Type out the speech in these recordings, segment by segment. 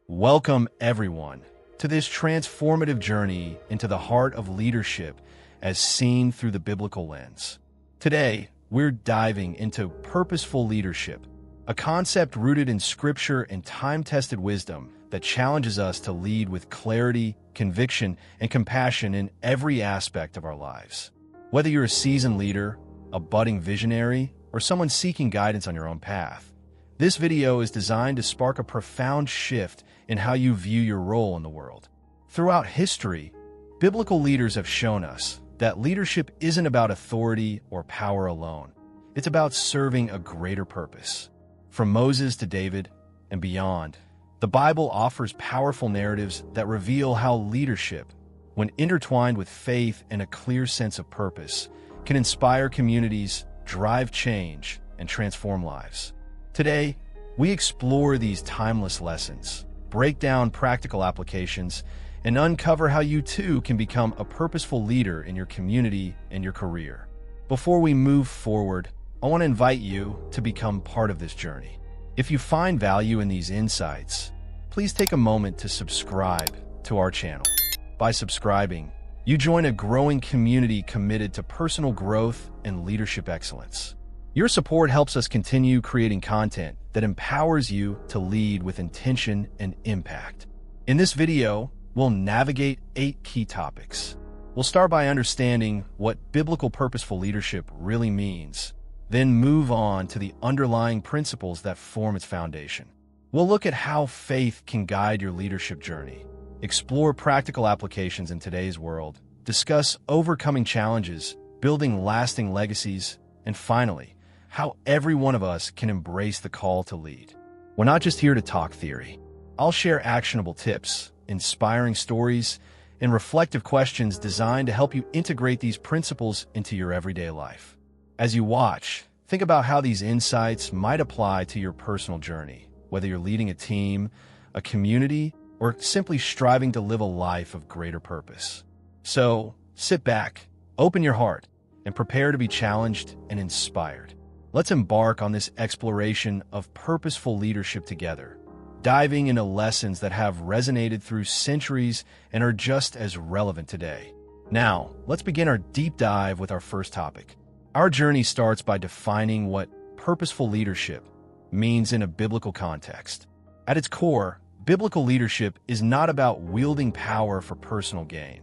Welcome, everyone, to this transformative journey into the heart of leadership as seen through the biblical lens. Today, we're diving into purposeful leadership, a concept rooted in scripture and time-tested wisdom that challenges us to lead with clarity, conviction, and compassion in every aspect of our lives. Whether you're a seasoned leader, a budding visionary, or someone seeking guidance on your own path, this video is designed to spark a profound shift in how you view your role in the world. Throughout history, biblical leaders have shown us that leadership isn't about authority or power alone. It's about serving a greater purpose. From Moses to David and beyond, the Bible offers powerful narratives that reveal how leadership, when intertwined with faith and a clear sense of purpose, can inspire communities, drive change, and transform lives. Today, we explore these timeless lessons, break down practical applications, and uncover how you too can become a purposeful leader in your community and your career. Before we move forward, I want to invite you to become part of this journey. If you find value in these insights, please take a moment to subscribe to our channel. By subscribing, you join a growing community committed to personal growth and leadership excellence. Your support helps us continue creating content that empowers you to lead with intention and impact. In this video, we'll navigate 8 key topics. We'll start by understanding what biblical purposeful leadership really means, then move on to the underlying principles that form its foundation. We'll look at how faith can guide your leadership journey, explore practical applications in today's world, discuss overcoming challenges, building lasting legacies, and finally, how every one of us can embrace the call to lead. We're not just here to talk theory. I'll share actionable tips, inspiring stories, and reflective questions designed to help you integrate these principles into your everyday life. As you watch, think about how these insights might apply to your personal journey, whether you're leading a team, a community, or simply striving to live a life of greater purpose. So, sit back, open your heart, and prepare to be challenged and inspired. Let's embark on this exploration of purposeful leadership together, diving into lessons that have resonated through centuries and are just as relevant today. Now, let's begin our deep dive with our first topic. Our journey starts by defining what purposeful leadership means in a biblical context. At its core, biblical leadership is not about wielding power for personal gain.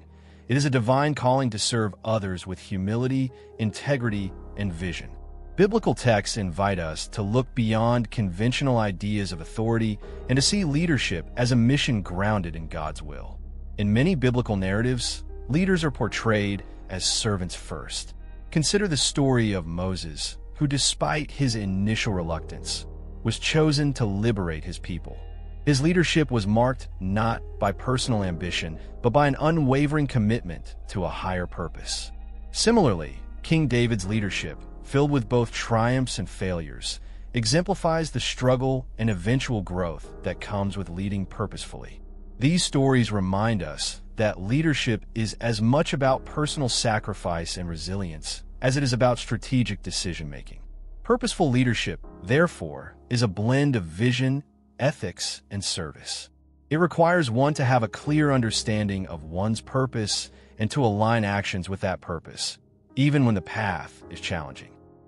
It is a divine calling to serve others with humility, integrity, and vision. Biblical texts invite us to look beyond conventional ideas of authority and to see leadership as a mission grounded in God's will. In many biblical narratives, leaders are portrayed as servants first. Consider the story of Moses, who despite his initial reluctance, was chosen to liberate his people. His leadership was marked not by personal ambition, but by an unwavering commitment to a higher purpose. Similarly, King David's leadership, filled with both triumphs and failures, exemplifies the struggle and eventual growth that comes with leading purposefully. These stories remind us that leadership is as much about personal sacrifice and resilience as it is about strategic decision-making. Purposeful leadership, therefore, is a blend of vision, ethics, and service. It requires one to have a clear understanding of one's purpose and to align actions with that purpose, even when the path is challenging.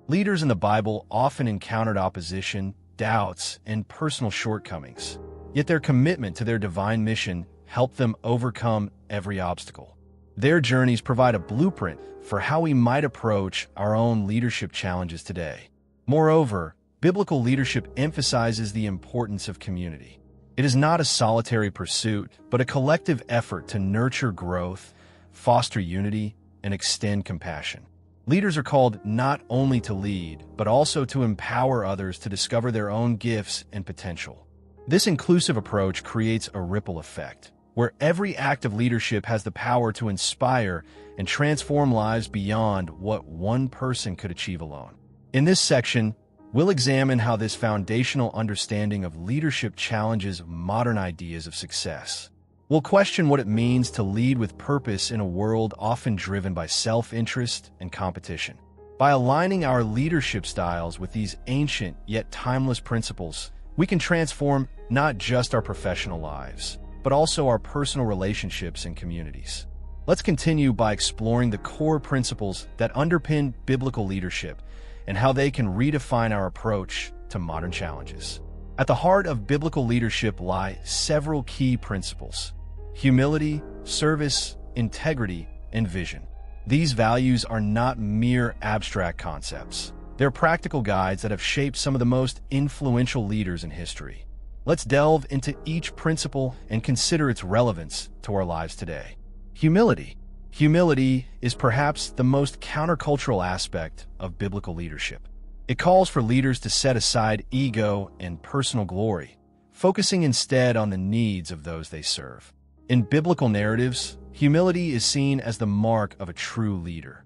Leaders in the Bible often encountered opposition, doubts, and personal shortcomings, yet their commitment to their divine mission helped them overcome every obstacle. Their journeys provide a blueprint for how we might approach our own leadership challenges today. Moreover, biblical leadership emphasizes the importance of community. It is not a solitary pursuit, but a collective effort to nurture growth, foster unity, and extend compassion. Leaders are called not only to lead, but also to empower others to discover their own gifts and potential. This inclusive approach creates a ripple effect, where every act of leadership has the power to inspire and transform lives beyond what one person could achieve alone. In this section, we'll examine how this foundational understanding of leadership challenges modern ideas of success. We'll question what it means to lead with purpose in a world often driven by self-interest and competition. By aligning our leadership styles with these ancient yet timeless principles, we can transform not just our professional lives, but also our personal relationships and communities. Let's continue by exploring the core principles that underpin biblical leadership and how they can redefine our approach to modern challenges. At the heart of biblical leadership lie several key principles: humility, service, integrity, and vision. These values are not mere abstract concepts. They're practical guides that have shaped some of the most influential leaders in history. Let's delve into each principle and consider its relevance to our lives today. Humility. Humility is perhaps the most countercultural aspect of biblical leadership. It calls for leaders to set aside ego and personal glory, focusing instead on the needs of those they serve. In biblical narratives, humility is seen as the mark of a true leader,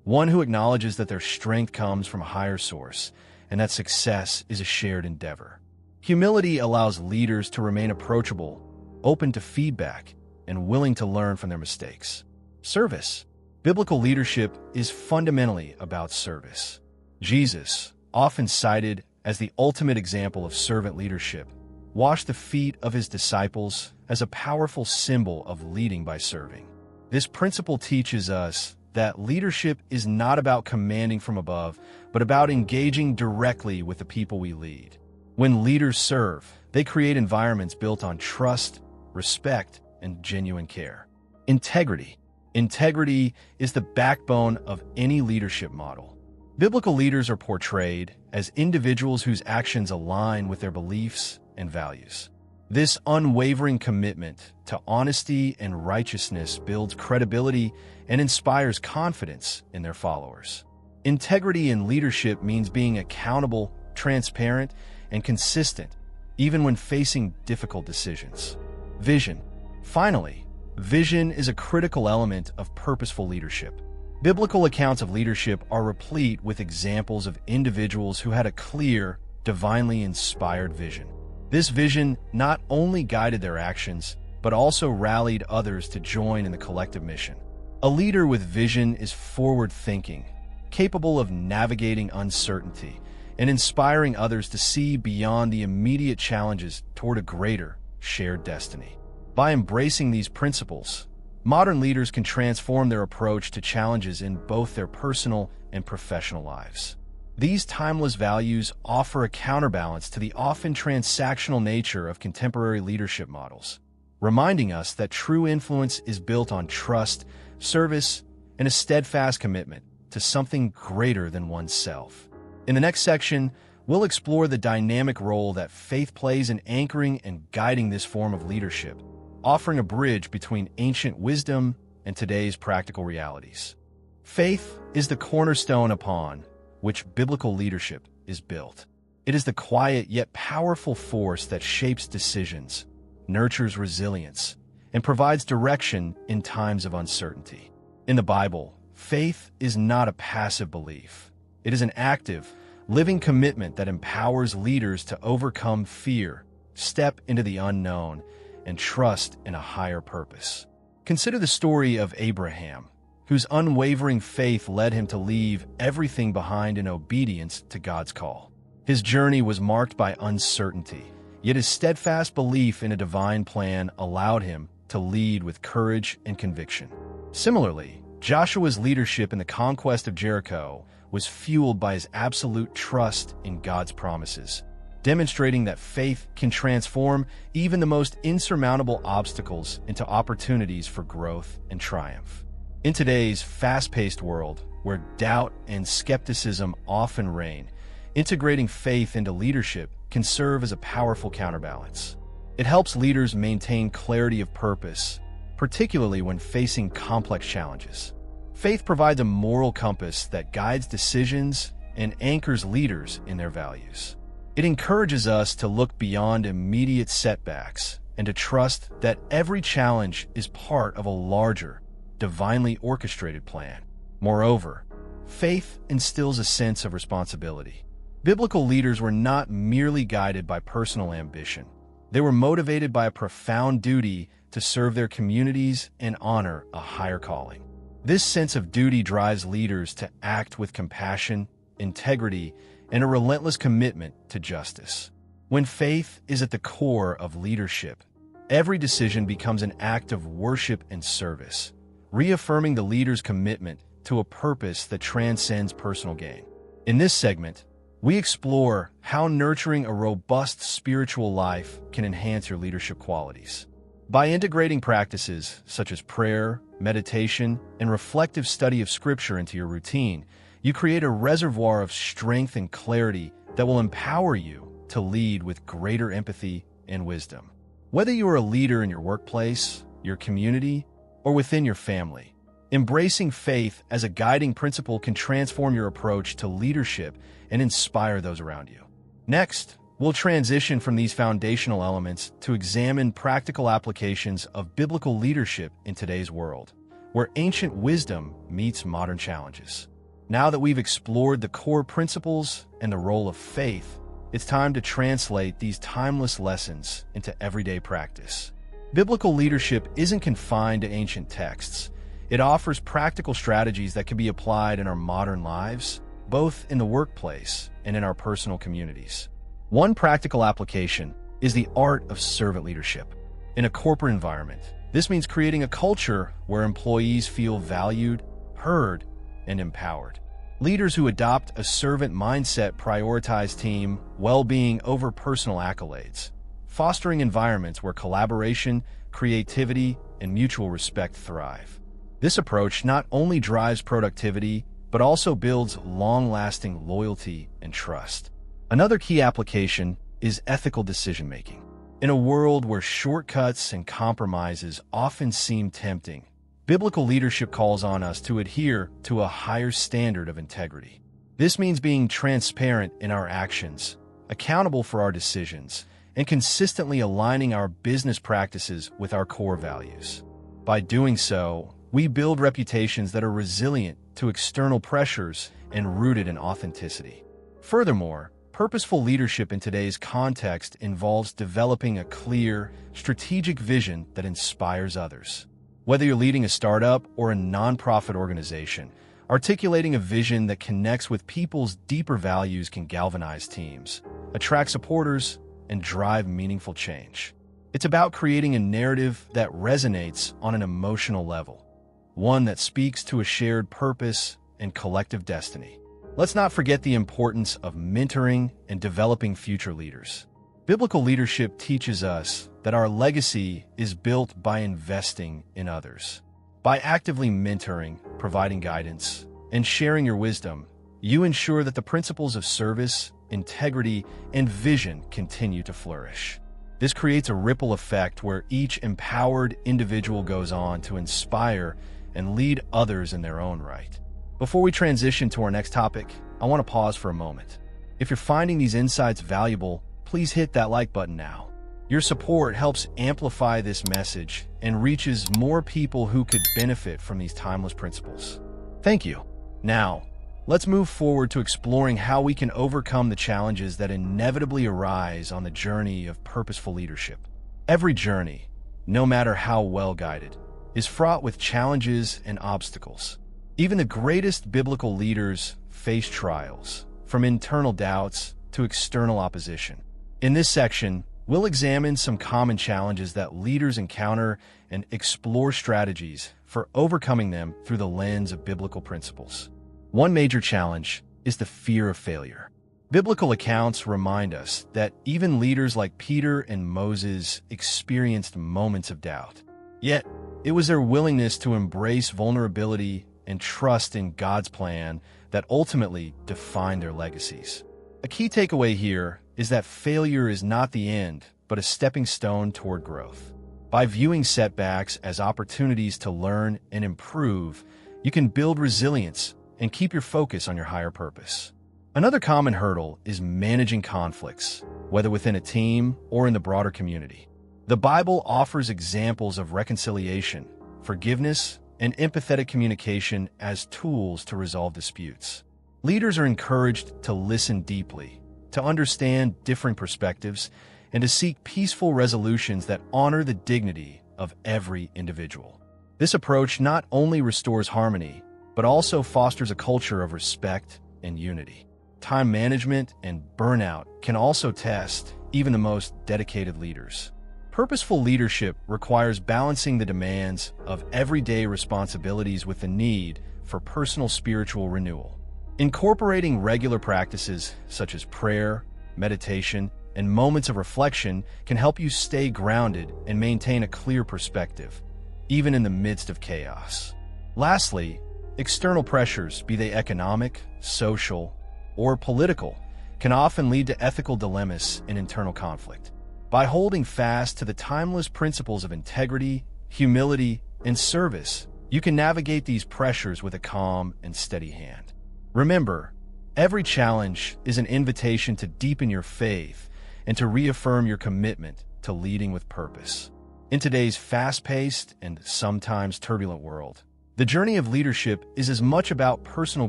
one who acknowledges that their strength comes from a higher source and that success is a shared endeavor. Humility allows leaders to remain approachable, open to feedback, and willing to learn from their mistakes. Service. Biblical leadership is fundamentally about service. Jesus, often cited as the ultimate example of servant leadership, washed the feet of his disciples as a powerful symbol of leading by serving. This principle teaches us that leadership is not about commanding from above, but about engaging directly with the people we lead. When leaders serve, they create environments built on trust, respect, and genuine care. Integrity. Integrity is the backbone of any leadership model. Biblical leaders are portrayed as individuals whose actions align with their beliefs and values. This unwavering commitment to honesty and righteousness builds credibility and inspires confidence in their followers. Integrity in leadership means being accountable, transparent, and consistent, even when facing difficult decisions. Vision. Finally, vision is a critical element of purposeful leadership. Biblical accounts of leadership are replete with examples of individuals who had a clear, divinely inspired vision. This vision not only guided their actions, but also rallied others to join in the collective mission. A leader with vision is forward-thinking, capable of navigating uncertainty, and inspiring others to see beyond the immediate challenges toward a greater, shared destiny. By embracing these principles, modern leaders can transform their approach to challenges in both their personal and professional lives. These timeless values offer a counterbalance to the often transactional nature of contemporary leadership models, reminding us that true influence is built on trust, service, and a steadfast commitment to something greater than oneself. In the next section, we'll explore the dynamic role that faith plays in anchoring and guiding this form of leadership, offering a bridge between ancient wisdom and today's practical realities. Faith is the cornerstone upon which biblical leadership is built. It is the quiet yet powerful force that shapes decisions, nurtures resilience, and provides direction in times of uncertainty. In the Bible, faith is not a passive belief. It is an active, living commitment that empowers leaders to overcome fear, step into the unknown, and trust in a higher purpose. Consider the story of Abraham, whose unwavering faith led him to leave everything behind in obedience to God's call. His journey was marked by uncertainty, yet his steadfast belief in a divine plan allowed him to lead with courage and conviction. Similarly, Joshua's leadership in the conquest of Jericho was fueled by his absolute trust in God's promises, demonstrating that faith can transform even the most insurmountable obstacles into opportunities for growth and triumph. In today's fast-paced world, where doubt and skepticism often reign, integrating faith into leadership can serve as a powerful counterbalance. It helps leaders maintain clarity of purpose, particularly when facing complex challenges. Faith provides a moral compass that guides decisions and anchors leaders in their values. It encourages us to look beyond immediate setbacks and to trust that every challenge is part of a larger, divinely orchestrated plan. Moreover, faith instills a sense of responsibility. Biblical leaders were not merely guided by personal ambition. They were motivated by a profound duty to serve their communities and honor a higher calling. This sense of duty drives leaders to act with compassion, integrity, and a relentless commitment to justice. When faith is at the core of leadership, every decision becomes an act of worship and service, reaffirming the leader's commitment to a purpose that transcends personal gain. In this segment, we explore how nurturing a robust spiritual life can enhance your leadership qualities. By integrating practices such as prayer, meditation, and reflective study of Scripture into your routine, you create a reservoir of strength and clarity that will empower you to lead with greater empathy and wisdom. Whether you are a leader in your workplace, your community, or within your family, embracing faith as a guiding principle can transform your approach to leadership and inspire those around you. Next, we'll transition from these foundational elements to examine practical applications of biblical leadership in today's world, where ancient wisdom meets modern challenges. Now that we've explored the core principles and the role of faith, it's time to translate these timeless lessons into everyday practice. Biblical leadership isn't confined to ancient texts. It offers practical strategies that can be applied in our modern lives, both in the workplace and in our personal communities. One practical application is the art of servant leadership. In a corporate environment, this means creating a culture where employees feel valued, heard, and empowered. Leaders who adopt a servant mindset prioritize team well-being over personal accolades, fostering environments where collaboration, creativity, and mutual respect thrive. This approach not only drives productivity, but also builds long-lasting loyalty and trust. Another key application is ethical decision-making. In a world where shortcuts and compromises often seem tempting, biblical leadership calls on us to adhere to a higher standard of integrity. This means being transparent in our actions, accountable for our decisions, and consistently aligning our business practices with our core values. By doing so, we build reputations that are resilient to external pressures and rooted in authenticity. Furthermore, purposeful leadership in today's context involves developing a clear, strategic vision that inspires others. Whether you're leading a startup or a nonprofit organization, articulating a vision that connects with people's deeper values can galvanize teams, attract supporters, and drive meaningful change. It's about creating a narrative that resonates on an emotional level, one that speaks to a shared purpose and collective destiny. Let's not forget the importance of mentoring and developing future leaders. Biblical leadership teaches us that our legacy is built by investing in others. By actively mentoring, providing guidance, and sharing your wisdom, you ensure that the principles of service, integrity, and vision continue to flourish. This creates a ripple effect where each empowered individual goes on to inspire and lead others in their own right. Before we transition to our next topic, I want to pause for a moment. If you're finding these insights valuable, please hit that like button now. Your support helps amplify this message and reaches more people who could benefit from these timeless principles. Thank you. Now, let's move forward to exploring how we can overcome the challenges that inevitably arise on the journey of purposeful leadership. Every journey, no matter how well guided, is fraught with challenges and obstacles. Even the greatest biblical leaders face trials, from internal doubts to external opposition. In this section, we'll examine some common challenges that leaders encounter and explore strategies for overcoming them through the lens of biblical principles. One major challenge is the fear of failure. Biblical accounts remind us that even leaders like Peter and Moses experienced moments of doubt. Yet, it was their willingness to embrace vulnerability and trust in God's plan that ultimately defined their legacies. A key takeaway here is that failure is not the end, but a stepping stone toward growth. By viewing setbacks as opportunities to learn and improve, you can build resilience and keep your focus on your higher purpose. Another common hurdle is managing conflicts, whether within a team or in the broader community. The Bible offers examples of reconciliation, forgiveness, and empathetic communication as tools to resolve disputes. Leaders are encouraged to listen deeply, to understand different perspectives, and to seek peaceful resolutions that honor the dignity of every individual. This approach not only restores harmony, but also fosters a culture of respect and unity. Time management and burnout can also test even the most dedicated leaders. Purposeful leadership requires balancing the demands of everyday responsibilities with the need for personal spiritual renewal. Incorporating regular practices such as prayer, meditation, and moments of reflection can help you stay grounded and maintain a clear perspective, even in the midst of chaos. Lastly, external pressures, be they economic, social, or political, can often lead to ethical dilemmas and internal conflict. By holding fast to the timeless principles of integrity, humility, and service, you can navigate these pressures with a calm and steady hand. Remember, every challenge is an invitation to deepen your faith and to reaffirm your commitment to leading with purpose. In today's fast-paced and sometimes turbulent world, the journey of leadership is as much about personal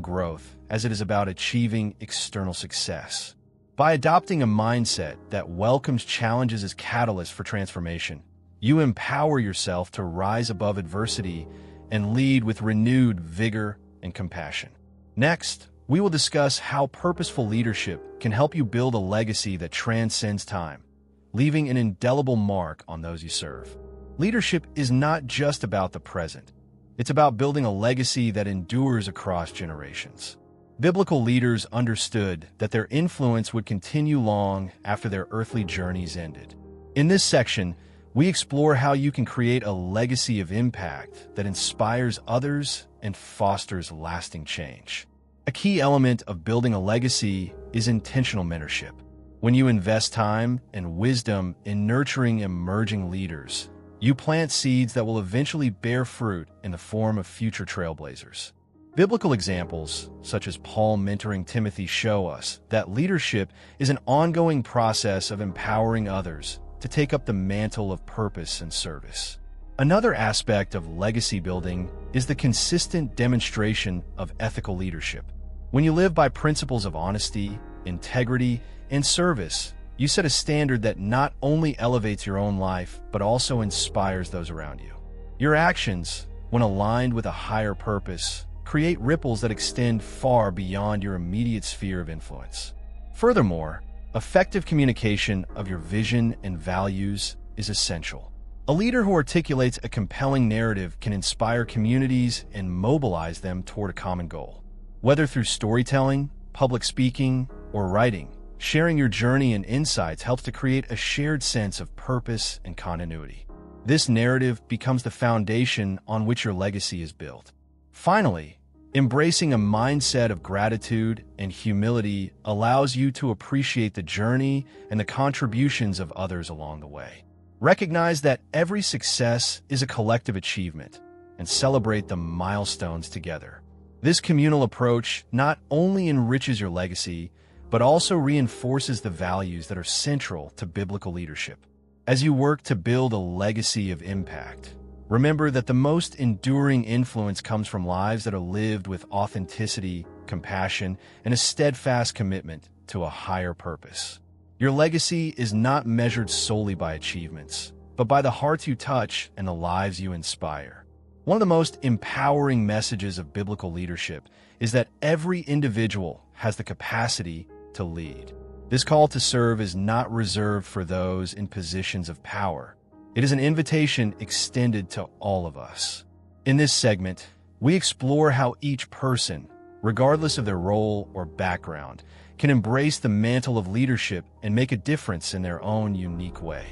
growth as it is about achieving external success. By adopting a mindset that welcomes challenges as catalysts for transformation, you empower yourself to rise above adversity and lead with renewed vigor and compassion. Next, we will discuss how purposeful leadership can help you build a legacy that transcends time, leaving an indelible mark on those you serve. Leadership is not just about the present. It's about building a legacy that endures across generations. Biblical leaders understood that their influence would continue long after their earthly journeys ended. In this section, we explore how you can create a legacy of impact that inspires others and fosters lasting change. A key element of building a legacy is intentional mentorship. When you invest time and wisdom in nurturing emerging leaders, you plant seeds that will eventually bear fruit in the form of future trailblazers. Biblical examples, such as Paul mentoring Timothy, show us that leadership is an ongoing process of empowering others to take up the mantle of purpose and service. Another aspect of legacy building is the consistent demonstration of ethical leadership. When you live by principles of honesty, integrity, and service, you set a standard that not only elevates your own life, but also inspires those around you. Your actions, when aligned with a higher purpose, create ripples that extend far beyond your immediate sphere of influence. Furthermore, effective communication of your vision and values is essential. A leader who articulates a compelling narrative can inspire communities and mobilize them toward a common goal. Whether through storytelling, public speaking, or writing, sharing your journey and insights helps to create a shared sense of purpose and continuity. This narrative becomes the foundation on which your legacy is built. Finally, embracing a mindset of gratitude and humility allows you to appreciate the journey and the contributions of others along the way. Recognize that every success is a collective achievement and celebrate the milestones together. This communal approach not only enriches your legacy, but also reinforces the values that are central to biblical leadership. As you work to build a legacy of impact, remember that the most enduring influence comes from lives that are lived with authenticity, compassion, and a steadfast commitment to a higher purpose. Your legacy is not measured solely by achievements, but by the hearts you touch and the lives you inspire. One of the most empowering messages of biblical leadership is that every individual has the capacity to lead. This call to serve is not reserved for those in positions of power. It is an invitation extended to all of us. In this segment, we explore how each person, regardless of their role or background, can embrace the mantle of leadership and make a difference in their own unique way.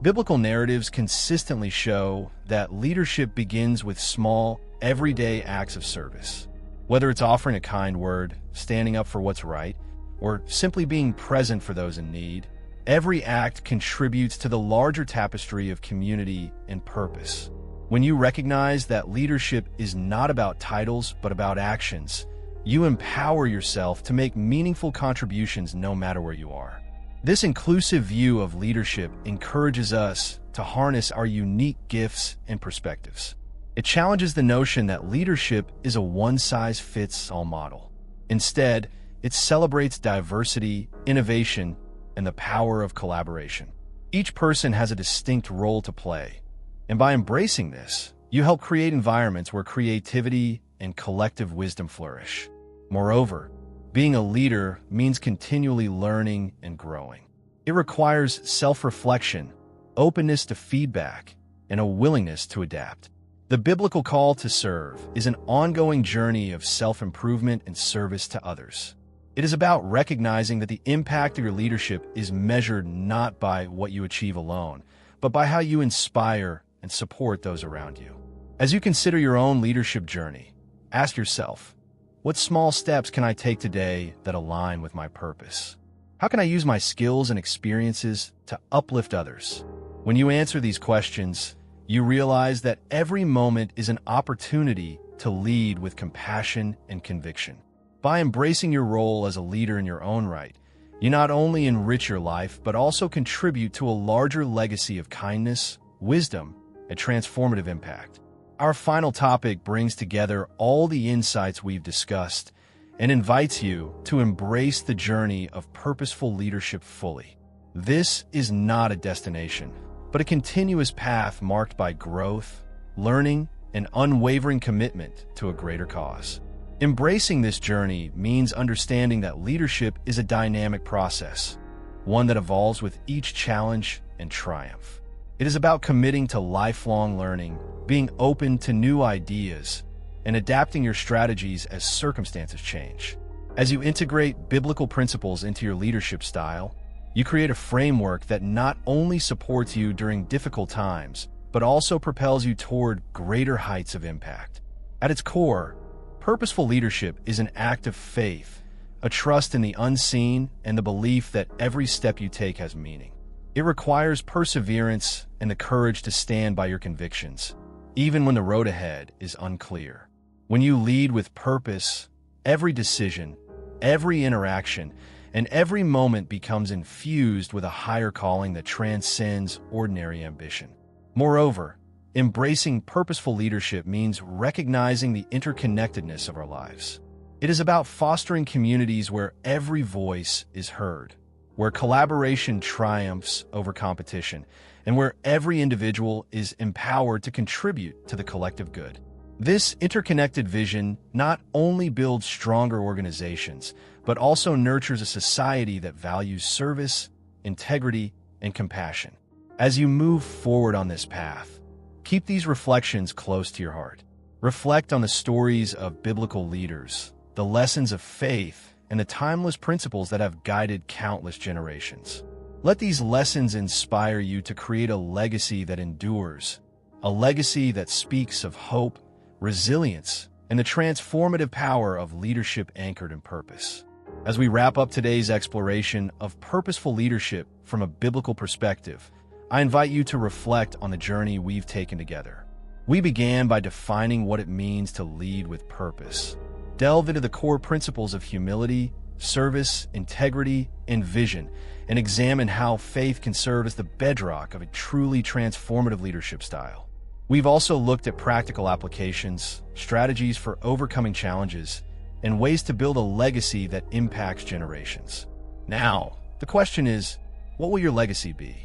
Biblical narratives consistently show that leadership begins with small, everyday acts of service. Whether it's offering a kind word, standing up for what's right, or simply being present for those in need, every act contributes to the larger tapestry of community and purpose. When you recognize that leadership is not about titles but about actions, you empower yourself to make meaningful contributions no matter where you are. This inclusive view of leadership encourages us to harness our unique gifts and perspectives. It challenges the notion that leadership is a one-size-fits-all model. Instead, it celebrates diversity, innovation, and the power of collaboration. Each person has a distinct role to play, and by embracing this, you help create environments where creativity and collective wisdom flourish. Moreover, being a leader means continually learning and growing. It requires self-reflection, openness to feedback, and a willingness to adapt. The biblical call to serve is an ongoing journey of self-improvement and service to others. It is about recognizing that the impact of your leadership is measured not by what you achieve alone, but by how you inspire and support those around you. As you consider your own leadership journey, ask yourself, what small steps can I take today that align with my purpose? How can I use my skills and experiences to uplift others? When you answer these questions, you realize that every moment is an opportunity to lead with compassion and conviction. By embracing your role as a leader in your own right, you not only enrich your life, but also contribute to a larger legacy of kindness, wisdom, and transformative impact. Our final topic brings together all the insights we've discussed and invites you to embrace the journey of purposeful leadership fully. This is not a destination, but a continuous path marked by growth, learning, and unwavering commitment to a greater cause. Embracing this journey means understanding that leadership is a dynamic process, one that evolves with each challenge and triumph. It is about committing to lifelong learning, being open to new ideas, and adapting your strategies as circumstances change. As you integrate biblical principles into your leadership style, you create a framework that not only supports you during difficult times, but also propels you toward greater heights of impact. At its core, purposeful leadership is an act of faith, a trust in the unseen, and the belief that every step you take has meaning. It requires perseverance and the courage to stand by your convictions, even when the road ahead is unclear. When you lead with purpose, every decision, every interaction, and every moment becomes infused with a higher calling that transcends ordinary ambition. Moreover, embracing purposeful leadership means recognizing the interconnectedness of our lives. It is about fostering communities where every voice is heard, where collaboration triumphs over competition, and where every individual is empowered to contribute to the collective good. This interconnected vision not only builds stronger organizations, but also nurtures a society that values service, integrity, and compassion. As you move forward on this path, keep these reflections close to your heart. Reflect on the stories of biblical leaders, the lessons of faith, and the timeless principles that have guided countless generations. Let these lessons inspire you to create a legacy that endures, a legacy that speaks of hope, resilience, and the transformative power of leadership anchored in purpose. As we wrap up today's exploration of purposeful leadership from a biblical perspective, I invite you to reflect on the journey we've taken together. We began by defining what it means to lead with purpose, delve into the core principles of humility, service, integrity, and vision, and examine how faith can serve as the bedrock of a truly transformative leadership style. We've also looked at practical applications, strategies for overcoming challenges, and ways to build a legacy that impacts generations. Now, the question is, what will your legacy be?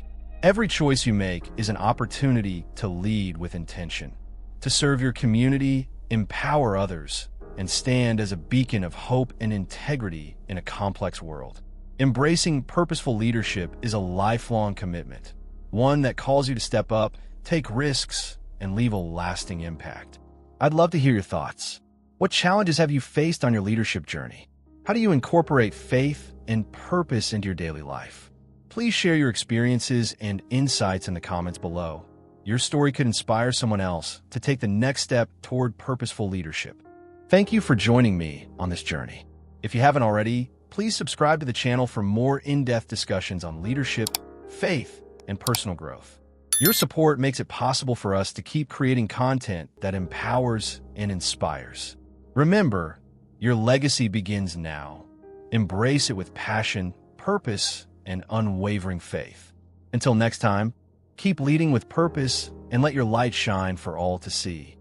Every choice you make is an opportunity to lead with intention, to serve your community, empower others, and stand as a beacon of hope and integrity in a complex world. Embracing purposeful leadership is a lifelong commitment, one that calls you to step up, take risks, and leave a lasting impact. I'd love to hear your thoughts. What challenges have you faced on your leadership journey? How do you incorporate faith and purpose into your daily life? Please share your experiences and insights in the comments below. Your story could inspire someone else to take the next step toward purposeful leadership. Thank you for joining me on this journey. If you haven't already, please subscribe to the channel for more in-depth discussions on leadership, faith, and personal growth. Your support makes it possible for us to keep creating content that empowers and inspires. Remember, your legacy begins now. Embrace it with passion, purpose, and unwavering faith. Until next time, keep leading with purpose and let your light shine for all to see.